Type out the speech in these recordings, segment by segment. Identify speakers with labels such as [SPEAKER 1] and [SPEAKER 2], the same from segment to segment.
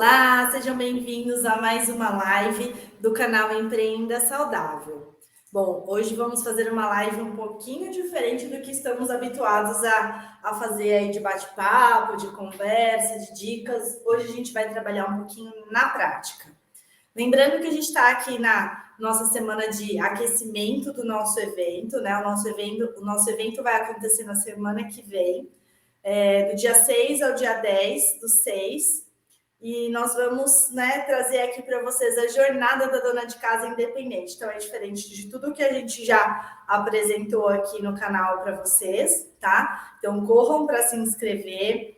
[SPEAKER 1] Olá, sejam bem-vindos a mais uma live do canal Empreenda Saudável. Bom, hoje vamos fazer uma live um pouquinho diferente do que estamos habituados a fazer aí de bate-papo, de conversa, de dicas. Hoje a gente vai trabalhar um pouquinho na prática. Lembrando que a gente está aqui na nossa semana de aquecimento do nosso evento, né? O nosso evento vai acontecer na semana que vem, do dia 6 ao dia 10 do 6. E nós vamos, trazer aqui para vocês a jornada da dona de casa independente. Então, é diferente de tudo que a gente já apresentou aqui no canal para vocês, tá? Então, corram para se inscrever.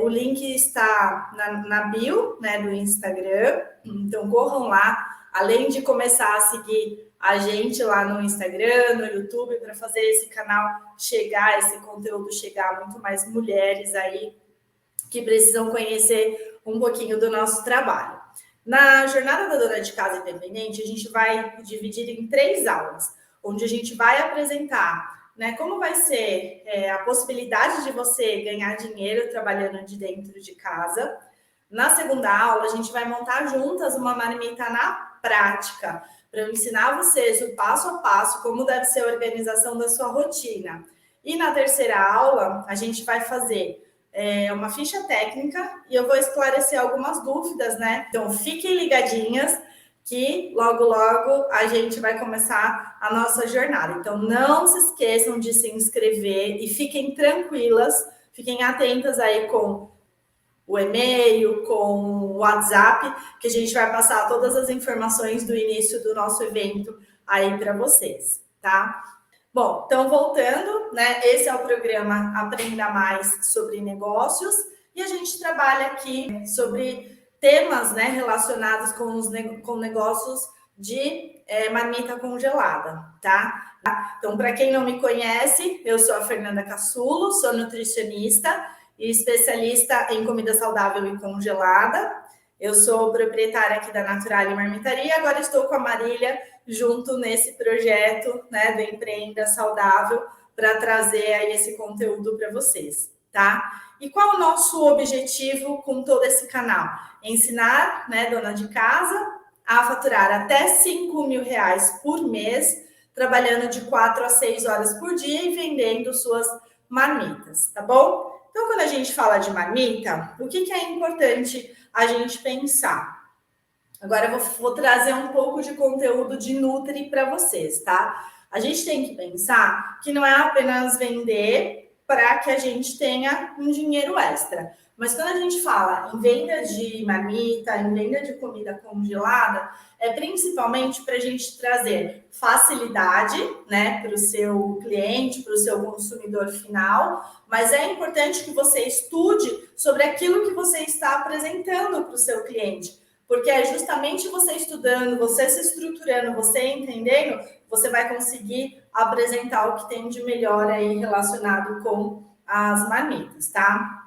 [SPEAKER 1] O link está na bio, né, do Instagram. Então, corram lá. Além de começar a seguir a gente lá no Instagram, no YouTube, para fazer esse canal chegar, esse conteúdo chegar a muito mais mulheres aí que precisam conhecer um pouquinho do nosso trabalho. Na jornada da dona de casa independente, a gente vai dividir em 3 aulas, onde a gente vai apresentar, como vai ser a possibilidade de você ganhar dinheiro trabalhando de dentro de casa. Na segunda aula, a gente vai montar juntas uma marmita na prática, para eu ensinar vocês o passo a passo, como deve ser a organização da sua rotina. E na terceira aula, a gente vai fazer uma ficha técnica e eu vou esclarecer algumas dúvidas, né? Então, fiquem ligadinhas que logo, logo a gente vai começar a nossa jornada. Então, não se esqueçam de se inscrever e fiquem tranquilas, fiquem atentas aí com o e-mail, com o WhatsApp, que a gente vai passar todas as informações do início do nosso evento aí para vocês, tá? Bom, então voltando, esse é o programa Aprenda Mais sobre Negócios e a gente trabalha aqui sobre temas, relacionados com negócios de marmita congelada, tá? Então, para quem não me conhece, eu sou a Fernanda Cassulo, sou nutricionista e especialista em comida saudável e congelada. Eu sou proprietária aqui da Naturale Marmitaria, agora estou com a Marília junto nesse projeto, do Empreenda Saudável, para trazer aí esse conteúdo para vocês, tá? E qual é o nosso objetivo com todo esse canal? Ensinar, dona de casa a faturar até R$5.000 por mês, trabalhando de 4 a 6 horas por dia e vendendo suas marmitas, tá bom? Então, quando a gente fala de marmita, o que é importante a gente pensar? Agora eu vou trazer um pouco de conteúdo de Nutri para vocês, tá? A gente tem que pensar que não é apenas vender para que a gente tenha um dinheiro extra. Mas quando a gente fala em venda de marmita, em venda de comida congelada, é principalmente para a gente trazer facilidade, para o seu cliente, para o seu consumidor final. Mas é importante que você estude sobre aquilo que você está apresentando para o seu cliente. Porque é justamente você estudando, você se estruturando, você entendendo, você vai conseguir apresentar o que tem de melhor aí relacionado com as marmitas, tá?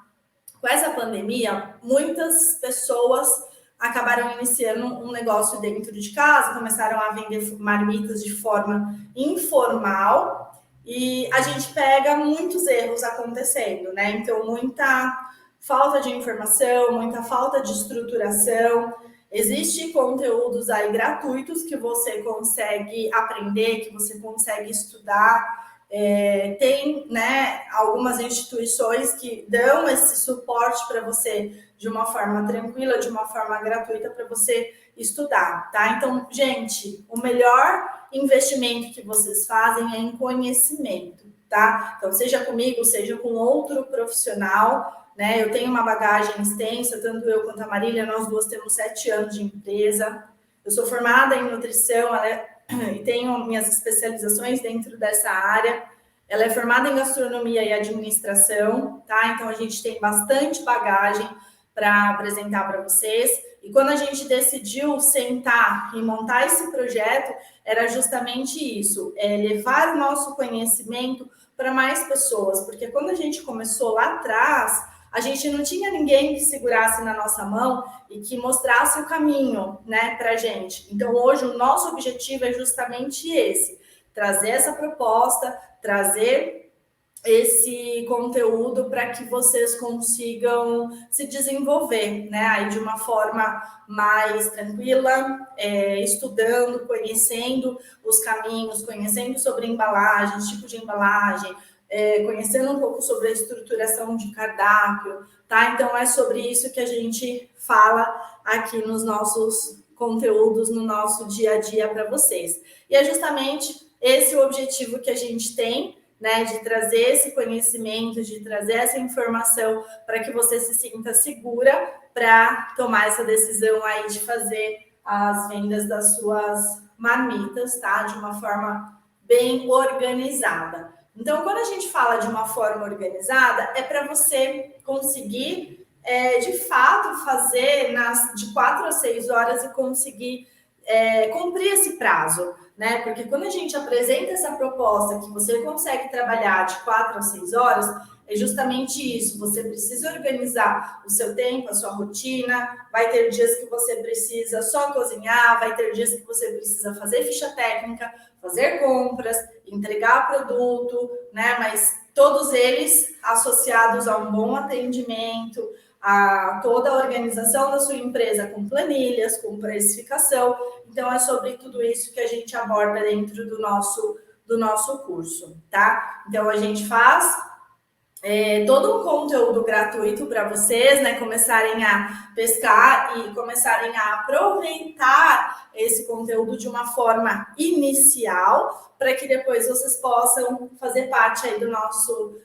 [SPEAKER 1] Com essa pandemia, muitas pessoas acabaram iniciando um negócio dentro de casa, começaram a vender marmitas de forma informal e a gente pega muitos erros acontecendo, né? Então, muita falta de informação, muita falta de estruturação. Existem conteúdos aí gratuitos que você consegue aprender, que você consegue estudar. Tem, algumas instituições que dão esse suporte para você de uma forma tranquila, de uma forma gratuita para você estudar, tá? Então, gente, o melhor investimento que vocês fazem é em conhecimento, tá? Então, seja comigo, seja com outro profissional, eu tenho uma bagagem extensa, tanto eu quanto a Marília, nós duas temos 7 anos de empresa. Eu sou formada em nutrição e tenho minhas especializações dentro dessa área. Ela é formada em gastronomia e administração, tá? Então, a gente tem bastante bagagem para apresentar para vocês. E quando a gente decidiu sentar e montar esse projeto, era justamente isso, levar o nosso conhecimento para mais pessoas. Porque quando a gente começou lá atrás, a gente não tinha ninguém que segurasse na nossa mão e que mostrasse o caminho, para a gente. Então, hoje, o nosso objetivo é justamente esse, trazer essa proposta, trazer esse conteúdo para que vocês consigam se desenvolver, né? Aí de uma forma mais tranquila, estudando, conhecendo os caminhos, conhecendo sobre embalagens, tipo de embalagem, conhecendo um pouco sobre a estruturação de cardápio, tá? Então é sobre isso que a gente fala aqui nos nossos conteúdos, no nosso dia a dia para vocês. E é justamente esse o objetivo que a gente tem, né, de trazer esse conhecimento, de trazer essa informação para que você se sinta segura para tomar essa decisão aí de fazer as vendas das suas marmitas, tá? De uma forma bem organizada. Então, quando a gente fala de uma forma organizada, é para você conseguir, de fato, fazer de 4 a 6 horas e conseguir cumprir esse prazo, né? Porque quando a gente apresenta essa proposta que você consegue trabalhar de 4 a 6 horas, é justamente isso. Você precisa organizar o seu tempo, a sua rotina. Vai ter dias que você precisa só cozinhar, vai ter dias que você precisa fazer ficha técnica, fazer compras, entregar produto, né? Mas todos eles associados a um bom atendimento, a toda a organização da sua empresa com planilhas, com precificação. Então, é sobre tudo isso que a gente aborda dentro do nosso curso, tá? Então, a gente faz todo um conteúdo gratuito para vocês, né, começarem a pescar e começarem a aproveitar esse conteúdo de uma forma inicial, para que depois vocês possam fazer parte aí do nosso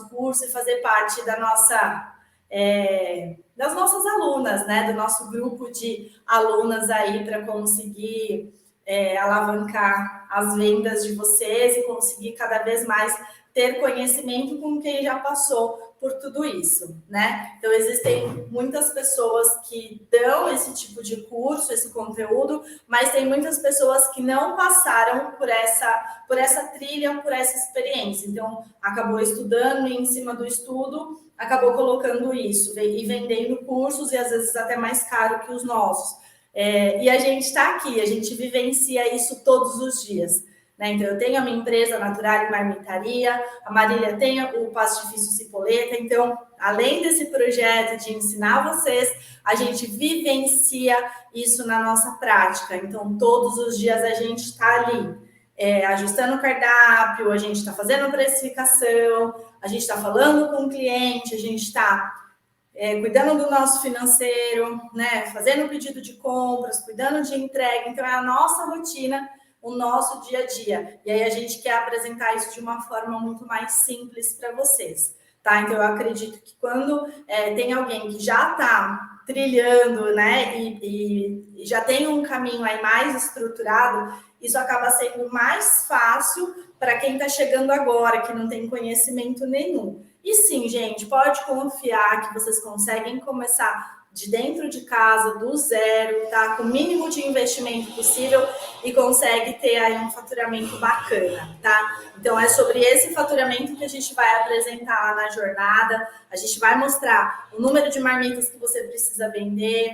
[SPEAKER 1] curso e fazer parte das nossas alunas, né, do nosso grupo de alunas aí para conseguir alavancar as vendas de vocês e conseguir cada vez mais ter conhecimento com quem já passou por tudo isso, né? Então, existem muitas pessoas que dão esse tipo de curso, esse conteúdo, mas tem muitas pessoas que não passaram por essa trilha, por essa experiência. Então, acabou estudando e em cima do estudo, acabou colocando isso e vendendo cursos e às vezes até mais caro que os nossos. E a gente está aqui, a gente vivencia isso todos os dias. Né? Então, eu tenho a minha empresa Natural e Marmitaria, a Marília tem o Pastifício Cipoleta. Então, além desse projeto de ensinar vocês, a gente vivencia isso na nossa prática. Então, todos os dias a gente está ali, ajustando o cardápio, a gente está fazendo precificação, a gente está falando com o cliente, a gente está cuidando do nosso financeiro, né? Fazendo pedido de compras, cuidando de entrega. Então, é a nossa rotina, o nosso dia a dia. E aí a gente quer apresentar isso de uma forma muito mais simples para vocês, tá? Então, eu acredito que quando tem alguém que já está trilhando, né, e já tem um caminho aí mais estruturado, isso acaba sendo mais fácil para quem está chegando agora, que não tem conhecimento nenhum. E sim, gente, pode confiar que vocês conseguem começar de dentro de casa, do zero, tá? Com o mínimo de investimento possível e consegue ter aí um faturamento bacana, tá? Então, é sobre esse faturamento que a gente vai apresentar lá na jornada. A gente vai mostrar o número de marmitas que você precisa vender,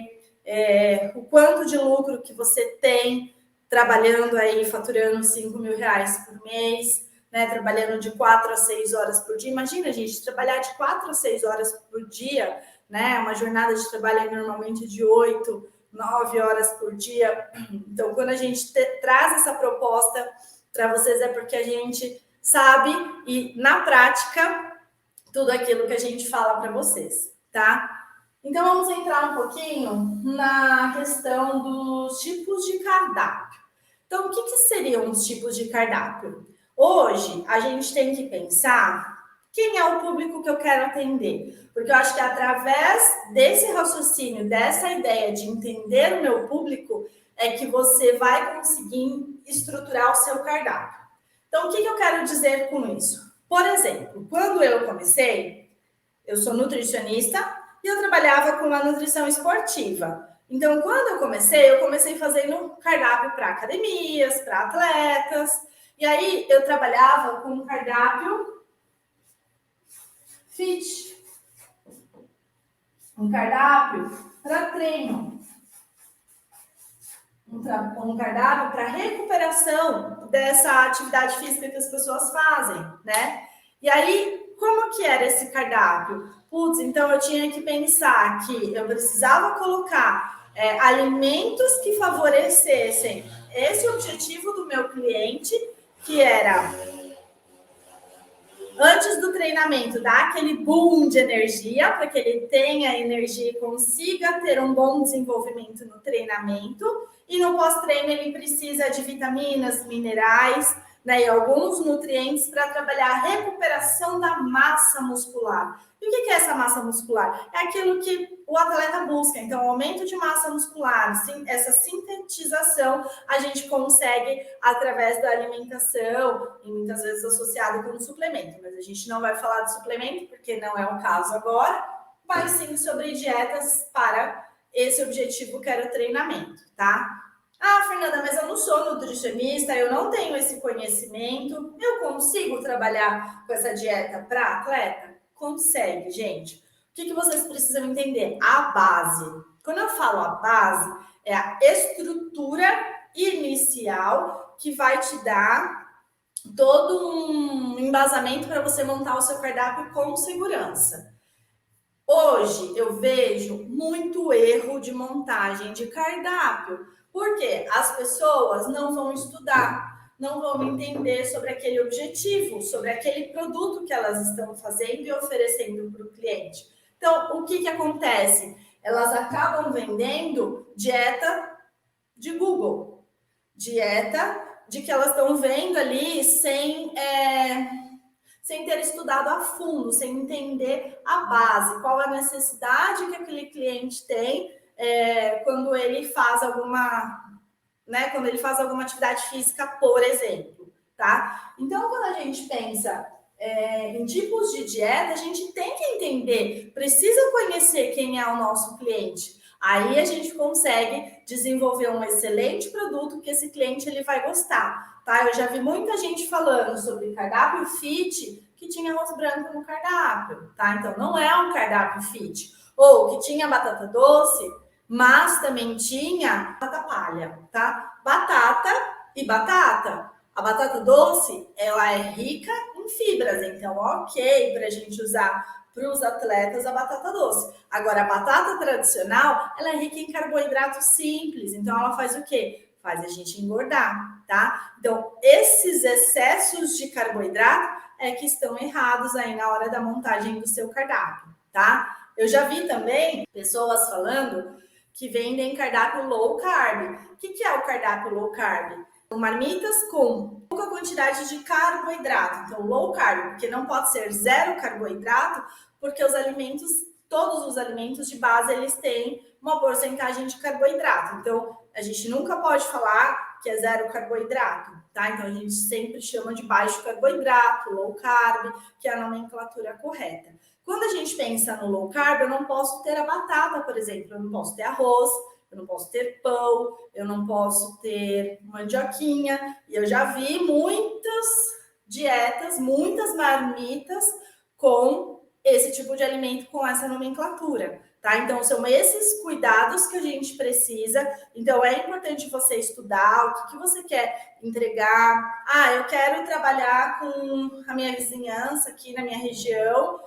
[SPEAKER 1] o quanto de lucro que você tem trabalhando aí, faturando R$ 5.000 por mês, né, trabalhando de 4 a 6 horas por dia. Imagina, gente, trabalhar de 4 a 6 horas por dia, né? Uma jornada de trabalho normalmente de 8, 9 horas por dia. Então, quando a gente traz essa proposta para vocês, é porque a gente sabe e, na prática, tudo aquilo que a gente fala para vocês, tá? Então, vamos entrar um pouquinho na questão dos tipos de cardápio. Então, o que seriam os tipos de cardápio? Hoje, a gente tem que pensar quem é o público que eu quero atender. Porque eu acho que através desse raciocínio, dessa ideia de entender o meu público, é que você vai conseguir estruturar o seu cardápio. Então, o que eu quero dizer com isso? Por exemplo, quando eu comecei, eu sou nutricionista e eu trabalhava com a nutrição esportiva. Então, quando eu comecei fazendo cardápio para academias, para atletas. E aí, eu trabalhava com um cardápio fit, um cardápio para treino, um cardápio para recuperação dessa atividade física que as pessoas fazem, né? E aí, como que era esse cardápio? Putz, então eu tinha que pensar que eu precisava colocar alimentos que favorecessem esse objetivo do meu cliente, que era antes do treinamento, dar aquele boom de energia, para que ele tenha energia e consiga ter um bom desenvolvimento no treinamento. E no pós-treino, ele precisa de vitaminas, minerais, né, e alguns nutrientes para trabalhar a recuperação da massa muscular. E o que é essa massa muscular? É aquilo que o atleta busca. Então, o aumento de massa muscular, essa sintetização, a gente consegue através da alimentação, e muitas vezes associado com suplemento. Mas a gente não vai falar de suplemento, porque não é o caso agora, mas sim sobre dietas para esse objetivo que era o treinamento, tá? Ah, Fernanda, mas eu não sou nutricionista, eu não tenho esse conhecimento, eu consigo trabalhar com essa dieta para atleta? Consegue, gente. O que vocês precisam entender? A base. Quando eu falo a base, é a estrutura inicial que vai te dar todo um embasamento para você montar o seu cardápio com segurança. Hoje eu vejo muito erro de montagem de cardápio, porque as pessoas não vão estudar, não vão entender sobre aquele objetivo, sobre aquele produto que elas estão fazendo e oferecendo para o cliente. Então, o que acontece? Elas acabam vendendo dieta de Google, dieta de que elas estão vendo ali sem ter estudado a fundo, sem entender a base, qual a necessidade que aquele cliente tem quando ele faz quando ele faz alguma atividade física, por exemplo, tá? Então, quando a gente pensa em tipos de dieta, a gente tem que entender, precisa conhecer quem é o nosso cliente. Aí a gente consegue desenvolver um excelente produto que esse cliente ele vai gostar, tá? Eu já vi muita gente falando sobre cardápio fit que tinha arroz branco no cardápio, tá? Então não é um cardápio fit. Ou que tinha batata doce, mas também tinha batata palha, tá? Batata e batata. A batata doce, ela é rica em fibras, então ok para a gente usar para os atletas a batata doce. Agora, a batata tradicional, ela é rica em carboidrato simples, então ela faz o quê? Faz a gente engordar, tá? Então, esses excessos de carboidrato é que estão errados aí na hora da montagem do seu cardápio, tá? Eu já vi também pessoas falando que vendem cardápio low carb. O que é o cardápio low carb? Marmitas com pouca quantidade de carboidrato, então low carb, porque não pode ser zero carboidrato, porque os alimentos, todos os alimentos de base, eles têm uma porcentagem de carboidrato. Então, a gente nunca pode falar que é zero carboidrato, tá? Então, a gente sempre chama de baixo carboidrato, low carb, que é a nomenclatura correta. Quando a gente pensa no low carb, eu não posso ter a batata, por exemplo, eu não posso ter arroz, eu não posso ter pão, eu não posso ter mandioquinha. E eu já vi muitas dietas, muitas marmitas com esse tipo de alimento, com essa nomenclatura, tá? Então, são esses cuidados que a gente precisa. Então, é importante você estudar o que você quer entregar. Ah, eu quero trabalhar com a minha vizinhança aqui na minha região,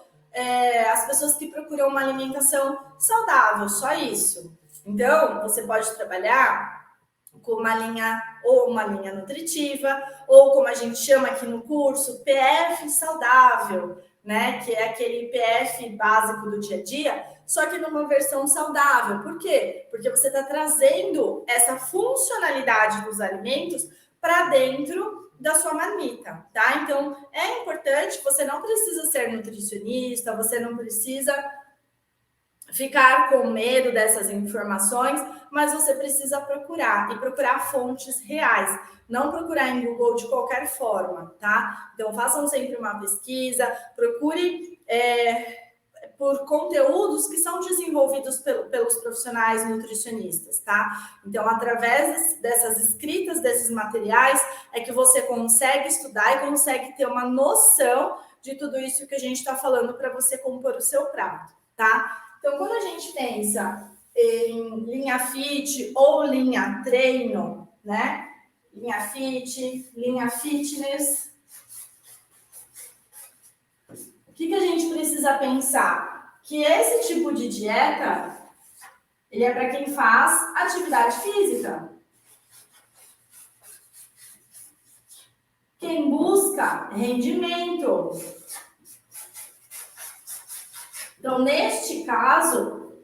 [SPEAKER 1] as pessoas que procuram uma alimentação saudável, só isso. Então, você pode trabalhar com uma linha nutritiva, ou como a gente chama aqui no curso, PF saudável, né? Que é aquele PF básico do dia a dia, só que numa versão saudável. Por quê? Porque você está trazendo essa funcionalidade dos alimentos para dentro da sua marmita, tá? Então, é importante, você não precisa ser nutricionista, você não precisa ficar com medo dessas informações, mas você precisa procurar, e procurar fontes reais, não procurar em Google de qualquer forma, tá? Então, façam sempre uma pesquisa, procure por conteúdos que são desenvolvidos pelos profissionais nutricionistas, tá? Então, através dessas escritas, desses materiais, é que você consegue estudar e consegue ter uma noção de tudo isso que a gente está falando para você compor o seu prato, tá? Então, quando a gente pensa em linha fit ou linha treino, né? Linha fit, linha fitness, que a gente precisa pensar? Que esse tipo de dieta, ele é para quem faz atividade física. Quem busca rendimento. Então, neste caso,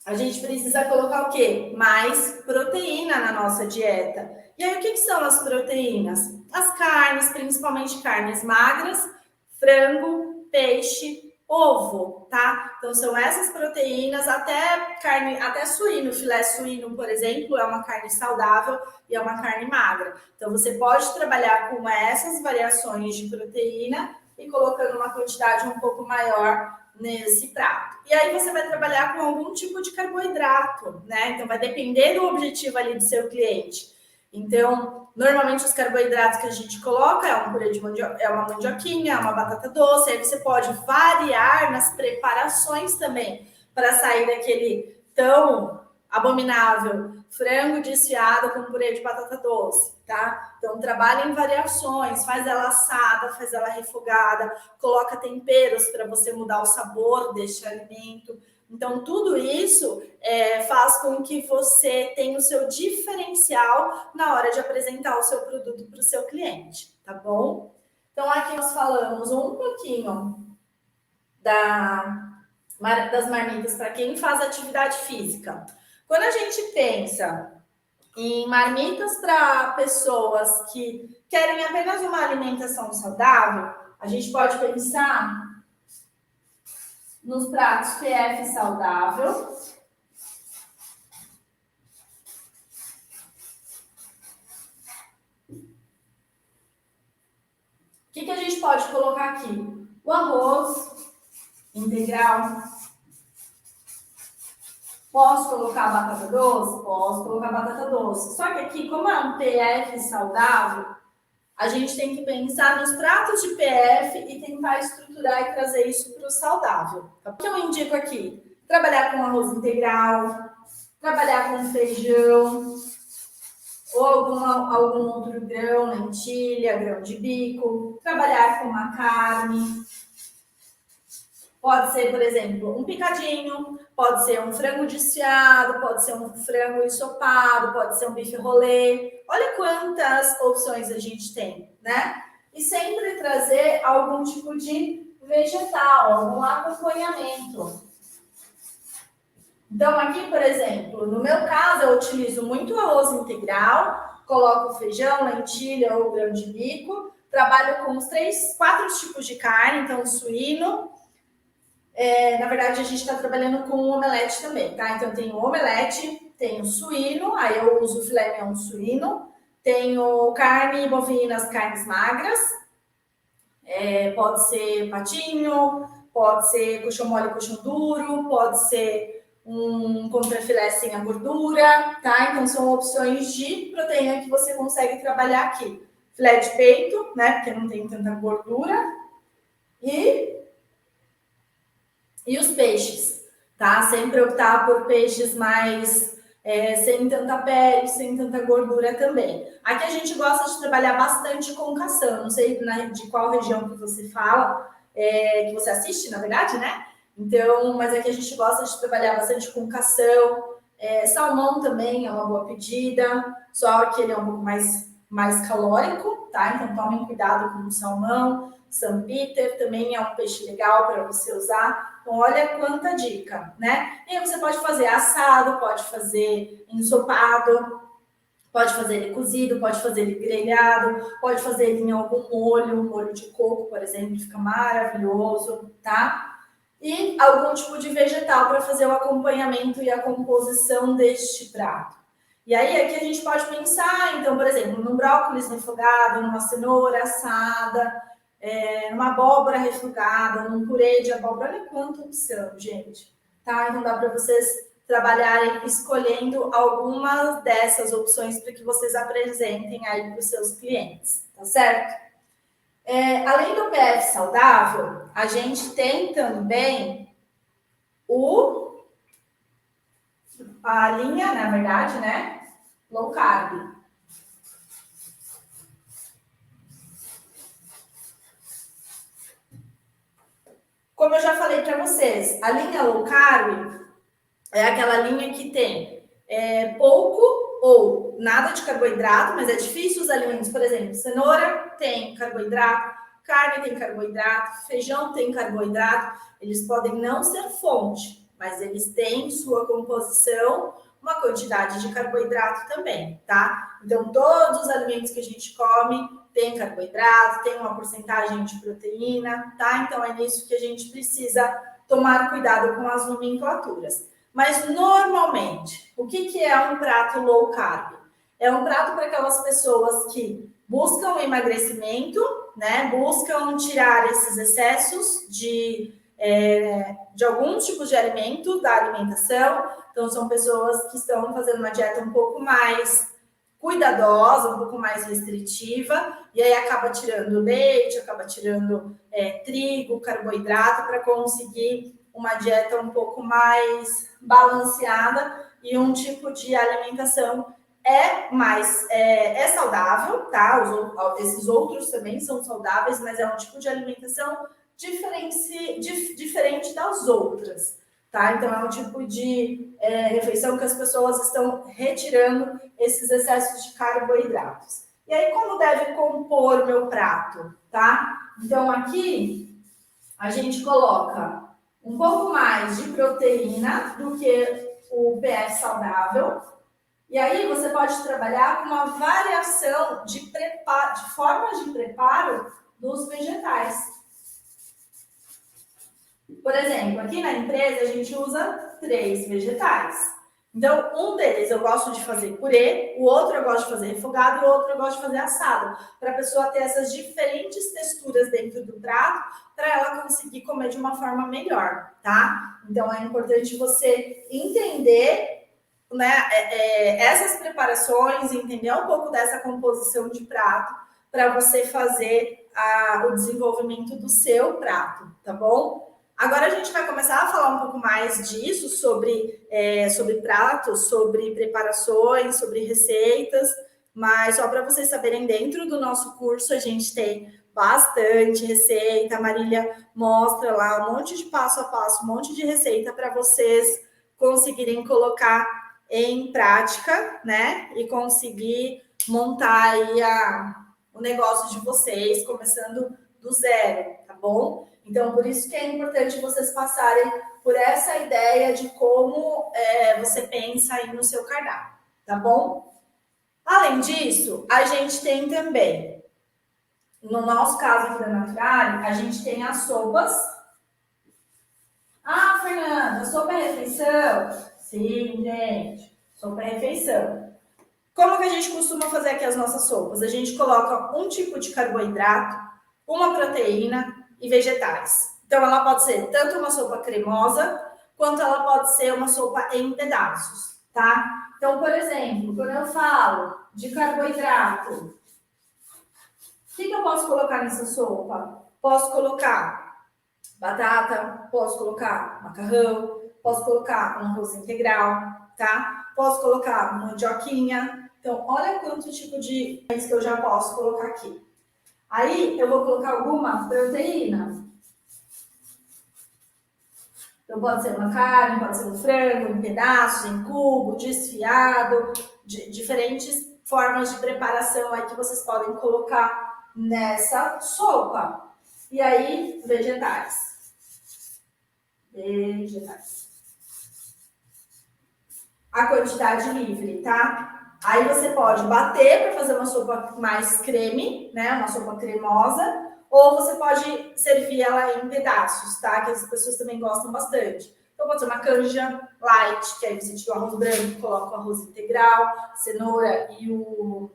[SPEAKER 1] a gente precisa colocar o quê? Mais proteína na nossa dieta. E aí, o que são as proteínas? As carnes, principalmente carnes magras, frango, peixe, ovo, tá? Então, são essas proteínas, até carne, até suíno, filé suíno, por exemplo, é uma carne saudável e é uma carne magra. Então, você pode trabalhar com essas variações de proteína e colocando uma quantidade um pouco maior nesse prato. E aí você vai trabalhar com algum tipo de carboidrato, né? Então vai depender do objetivo ali do seu cliente. Então, normalmente os carboidratos que a gente coloca é um purê de é uma mandioquinha, é uma batata doce, aí você pode variar nas preparações também para sair daquele tão abominável frango desfiado com purê de batata doce, tá? Então, trabalha em variações, faz ela assada, faz ela refogada, coloca temperos para você mudar o sabor deste alimento. Então, tudo isso faz com que você tenha o seu diferencial na hora de apresentar o seu produto para o seu cliente, tá bom? Então, aqui nós falamos um pouquinho das marmitas para quem faz atividade física. Quando a gente pensa em marmitas para pessoas que querem apenas uma alimentação saudável, a gente pode pensar nos pratos PF saudável. O que a gente pode colocar aqui? O arroz integral. Posso colocar batata doce? Posso colocar batata doce. Só que aqui, como é um PF saudável, a gente tem que pensar nos pratos de PF e tentar estruturar e trazer isso para o saudável. O que eu indico aqui? Trabalhar com arroz integral, trabalhar com feijão, ou algum outro grão, lentilha, grão de bico, trabalhar com uma carne. Pode ser, por exemplo, um picadinho, pode ser um frango desfiado, pode ser um frango ensopado, pode ser um bife rolê. Olha quantas opções a gente tem, né? E sempre trazer algum tipo de vegetal, algum acompanhamento. Então, aqui, por exemplo, no meu caso, eu utilizo muito arroz integral, coloco feijão, lentilha ou grão de bico, trabalho com os 4 tipos de carne, então suíno. Na verdade, a gente está trabalhando com o omelete também, tá? Então, tem o omelete, tem o suíno, aí eu uso o filé mignon suíno, tenho carne bovina, as carnes magras, pode ser patinho, pode ser coxão mole, coxão duro, pode ser um contrafilé sem a gordura, tá? Então, são opções de proteína que você consegue trabalhar aqui. Filé de peito, né? Porque não tem tanta gordura. E os peixes, tá? Sempre optar por peixes mais sem tanta pele, sem tanta gordura também. Aqui a gente gosta de trabalhar bastante com cação. Não sei de qual região que você fala, que você assiste, na verdade, né? Então, mas aqui a gente gosta de trabalhar bastante com cação. Salmão também é uma boa pedida, só que ele é um pouco mais calórico, tá? Então tomem cuidado com o salmão. San Peter também é um peixe legal para você usar. Então, olha quanta dica, né? E aí você pode fazer assado, pode fazer ensopado, pode fazer ele cozido, pode fazer ele grelhado, pode fazer ele em algum molho, um molho de coco, por exemplo, fica maravilhoso, tá? E algum tipo de vegetal para fazer o acompanhamento e a composição deste prato. E aí aqui a gente pode pensar, então, por exemplo, num brócolis refogado, numa cenoura assada, numa abóbora refogada, num purê de abóbora. Olha quanta opção, gente. Tá? Então dá para vocês trabalharem escolhendo algumas dessas opções para que vocês apresentem aí para os seus clientes, tá certo? Além do PF saudável, a gente tem também a linha, na verdade, né? Low carb. Como eu já falei para vocês, a linha low carb é aquela linha que tem pouco ou nada de carboidrato, mas é difícil os alimentos, por exemplo, cenoura tem carboidrato, carne tem carboidrato, feijão tem carboidrato, eles podem não ser fonte, mas eles têm em sua composição uma quantidade de carboidrato também, tá? Então, todos os alimentos que a gente come tem carboidrato, tem uma porcentagem de proteína, tá? Então, é nisso que a gente precisa tomar cuidado com as nomenclaturas. Mas, normalmente, o que é um prato low carb? É um prato para aquelas pessoas que buscam emagrecimento, né? Buscam tirar esses excessos de alguns tipos de alimento da alimentação. Então, são pessoas que estão fazendo uma dieta um pouco mais cuidadosa, um pouco mais restritiva, e aí acaba tirando leite, acaba tirando trigo, carboidrato, para conseguir uma dieta um pouco mais balanceada e um tipo de alimentação mais saudável, tá? Esses outros também são saudáveis, mas é um tipo de alimentação diferente das outras, tá? Então, é um tipo de refeição que as pessoas estão retirando esses excessos de carboidratos. E aí, como deve compor o meu prato, tá? Então, aqui, a gente coloca um pouco mais de proteína do que o PF saudável. E aí, você pode trabalhar com uma variação de formas de preparo dos vegetais. Por exemplo, aqui na empresa a gente usa 3 vegetais. Então, um deles eu gosto de fazer purê, o outro eu gosto de fazer refogado e o outro eu gosto de fazer assado, para a pessoa ter essas diferentes texturas dentro do prato, para ela conseguir comer de uma forma melhor, tá? Então, é importante você entender, né, essas preparações, entender um pouco dessa composição de prato, para você fazer o desenvolvimento do seu prato, tá bom? Agora a gente vai começar a falar um pouco mais disso, sobre pratos, sobre preparações, sobre receitas, mas só para vocês saberem, dentro do nosso curso a gente tem bastante receita, a Marília mostra lá um monte de passo a passo, um monte de receita para vocês conseguirem colocar em prática, né? E conseguir montar aí o negócio de vocês, começando do zero, tá bom? Então, por isso que é importante vocês passarem por essa ideia de como você pensa aí no seu cardápio, tá bom? Além disso, a gente tem também, no nosso caso aqui da Naturale, a gente tem as sopas. Ah, Fernanda, sopa é refeição? Sim, gente, sopa é refeição. Como que a gente costuma fazer aqui as nossas sopas? A gente coloca um tipo de carboidrato, uma proteína e vegetais. Então, ela pode ser tanto uma sopa cremosa, quanto ela pode ser uma sopa em pedaços, tá? Então, por exemplo, quando eu falo de carboidrato, o que eu posso colocar nessa sopa? Posso colocar batata, posso colocar macarrão, posso colocar um arroz integral, tá? Posso colocar mandioquinha. Então, olha quanto tipo de coisas que eu já posso colocar aqui. Aí, eu vou colocar alguma proteína. Então, pode ser uma carne, pode ser um frango, em pedaços, em cubo, desfiado, diferentes formas de preparação aí que vocês podem colocar nessa sopa. E aí, vegetais. A quantidade livre, tá? Aí você pode bater para fazer uma sopa mais creme, né? Uma sopa cremosa. Ou você pode servir ela em pedaços, tá? Que as pessoas também gostam bastante. Então pode ser uma canja light, que aí você tira o arroz branco, coloca o arroz integral, cenoura e o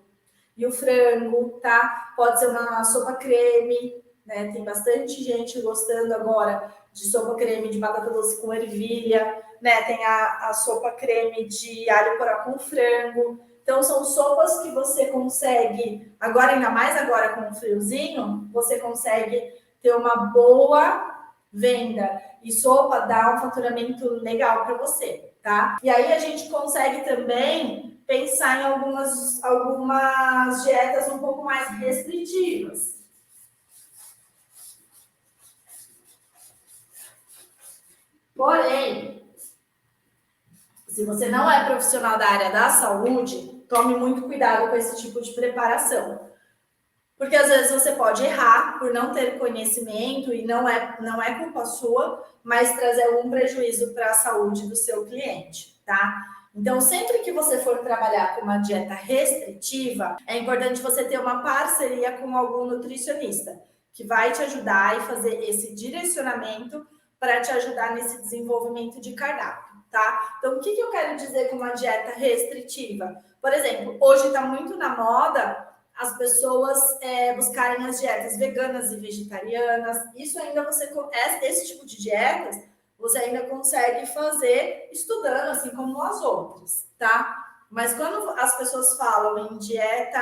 [SPEAKER 1] frango, tá? Pode ser uma sopa creme, né? Tem bastante gente gostando agora de sopa creme de batata doce com ervilha, né? Tem a sopa creme de alho poró com frango. Então, são sopas que você consegue, agora, ainda mais agora com o friozinho, você consegue ter uma boa venda. E sopa dá um faturamento legal para você, tá? E aí a gente consegue também pensar em algumas dietas um pouco mais restritivas. Porém, se você não é profissional da área da saúde, tome muito cuidado com esse tipo de preparação. Porque às vezes você pode errar por não ter conhecimento e não é culpa sua, mas trazer algum prejuízo para a saúde do seu cliente, tá? Então, sempre que você for trabalhar com uma dieta restritiva, é importante você ter uma parceria com algum nutricionista, que vai te ajudar e fazer esse direcionamento para te ajudar nesse desenvolvimento de cardápio, tá? Então, o que eu quero dizer com uma dieta restritiva? Por exemplo, hoje está muito na moda as pessoas buscarem as dietas veganas e vegetarianas. Isso ainda esse tipo de dietas você ainda consegue fazer estudando, assim como as outras, tá? Mas quando as pessoas falam em dieta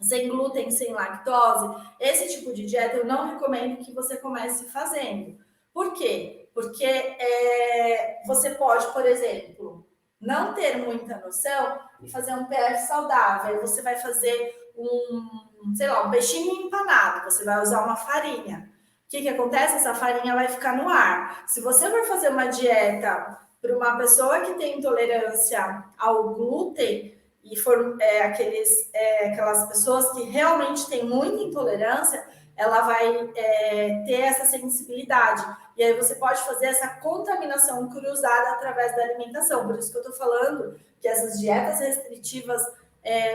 [SPEAKER 1] sem glúten, sem lactose, esse tipo de dieta eu não recomendo que você comece fazendo. Por quê? Porque você pode, por exemplo, não ter muita noção e fazer um PF saudável. Aí você vai fazer um peixinho empanado, você vai usar uma farinha. O que acontece? Essa farinha vai ficar no ar. Se você for fazer uma dieta para uma pessoa que tem intolerância ao glúten e for aquelas pessoas que realmente têm muita intolerância, ela vai ter essa sensibilidade. E aí você pode fazer essa contaminação cruzada através da alimentação. Por isso que eu estou falando que essas dietas restritivas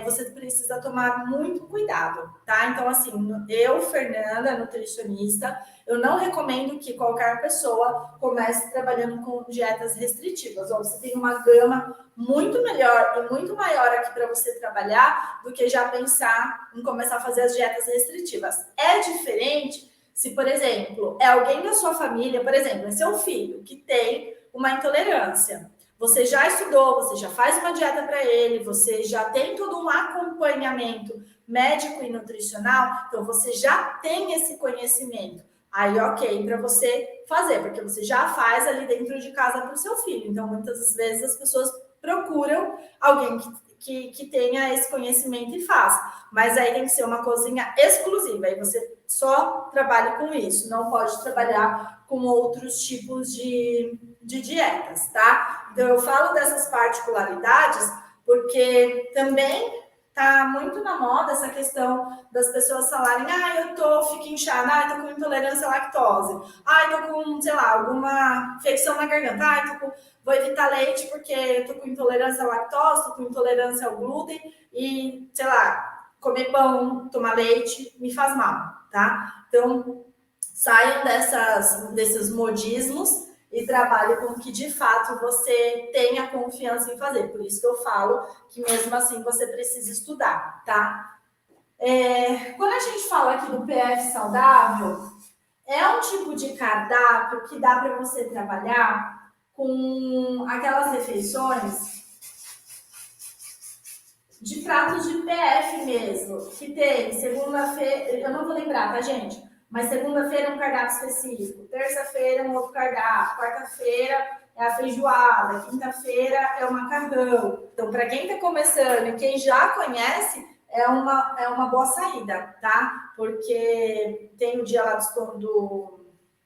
[SPEAKER 1] você precisa tomar muito cuidado, tá? Então, assim, eu, Fernanda, nutricionista, eu não recomendo que qualquer pessoa comece trabalhando com dietas restritivas. Ou você tem uma gama muito melhor e muito maior aqui para você trabalhar do que já pensar em começar a fazer as dietas restritivas. É diferente se, por exemplo, é alguém da sua família, por exemplo, é seu filho que tem uma intolerância. Você já estudou, você já faz uma dieta para ele, você já tem todo um acompanhamento médico e nutricional, então você já tem esse conhecimento. Aí, ok, para você fazer, porque você já faz ali dentro de casa para o seu filho. Então, muitas vezes as pessoas procuram alguém que tenha esse conhecimento e faça. Mas aí tem que ser uma cozinha exclusiva, aí você só trabalha com isso, não pode trabalhar com outros tipos de dietas, tá? Então, eu falo dessas particularidades porque também tá muito na moda essa questão das pessoas falarem, fico inchada, tô com intolerância à lactose, tô com, sei lá, alguma infecção na garganta, vou evitar leite porque tô com intolerância à lactose, tô com intolerância ao glúten e, sei lá, comer pão, tomar leite me faz mal, tá? Então, saiam desses modismos e trabalhe com o que de fato você tenha confiança em fazer. Por isso que eu falo que mesmo assim você precisa estudar, tá? Quando a gente fala aqui do PF saudável, é um tipo de cardápio que dá para você trabalhar com aquelas refeições de pratos de PF mesmo, que tem segunda-feira, eu não vou lembrar, tá, gente? Mas segunda-feira é um cardápio específico, terça-feira é um outro cardápio, quarta-feira é a feijoada, quinta-feira é o macarrão. Então, para quem está começando e quem já conhece, é uma boa saída, tá? Porque tem o dia lá do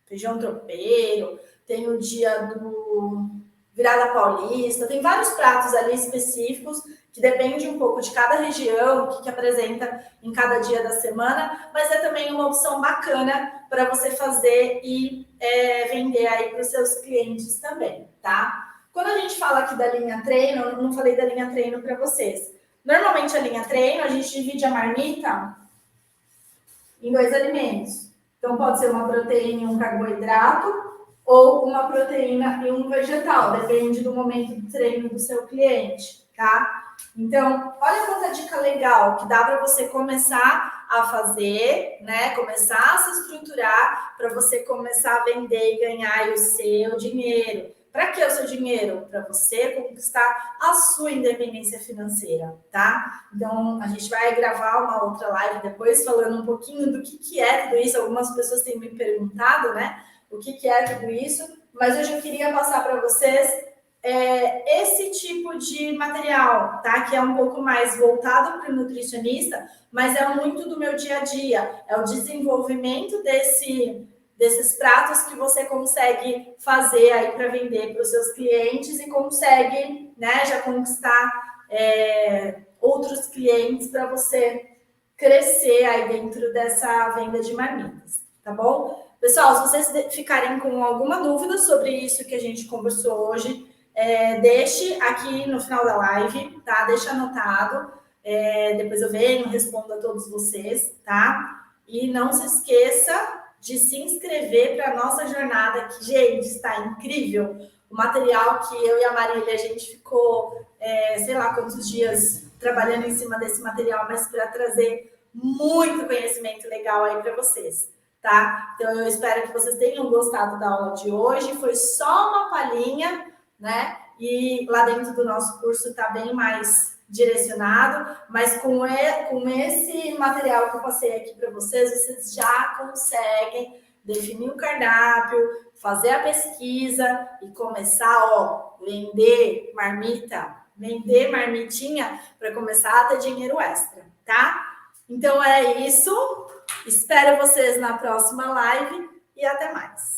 [SPEAKER 1] feijão tropeiro, tem o dia do virada paulista, tem vários pratos ali específicos que depende um pouco de cada região, o que apresenta em cada dia da semana, mas é também uma opção bacana para você fazer e vender aí para os seus clientes também, tá? Quando a gente fala aqui da linha treino, eu não falei da linha treino para vocês. Normalmente a linha treino, a gente divide a marmita em 2 alimentos. Então pode ser uma proteína e um carboidrato, ou uma proteína e um vegetal, depende do momento do treino do seu cliente, tá? Então, olha quanta dica legal que dá para você começar a fazer, né? Começar a se estruturar para você começar a vender e ganhar o seu dinheiro. Para que o seu dinheiro? Para você conquistar a sua independência financeira, tá? Então, a gente vai gravar uma outra live depois falando um pouquinho do que é tudo isso. Algumas pessoas têm me perguntado, né? O que é tudo isso, mas eu já queria passar para vocês esse tipo de material, tá? Que é um pouco mais voltado para o nutricionista, mas é muito do meu dia a dia, é o desenvolvimento desses pratos que você consegue fazer aí para vender para os seus clientes e consegue, né, já conquistar outros clientes para você crescer aí dentro dessa venda de marmitas, tá bom? Pessoal, se vocês ficarem com alguma dúvida sobre isso que a gente conversou hoje, deixe aqui no final da live, tá? Deixa anotado. Depois eu venho, respondo a todos vocês, tá? E não se esqueça de se inscrever para a nossa jornada, que, gente, está incrível. O material que eu e a Marília, a gente ficou, sei lá quantos dias trabalhando em cima desse material, mas para trazer muito conhecimento legal aí para vocês, tá? Então, eu espero que vocês tenham gostado da aula de hoje. Foi só uma palhinha, né? E lá dentro do nosso curso está bem mais direcionado, mas com esse material que eu passei aqui para vocês, vocês já conseguem definir o cardápio, fazer a pesquisa e começar, vender marmita, vender marmitinha para começar a ter dinheiro extra, tá? Então é isso. Espero vocês na próxima live e até mais.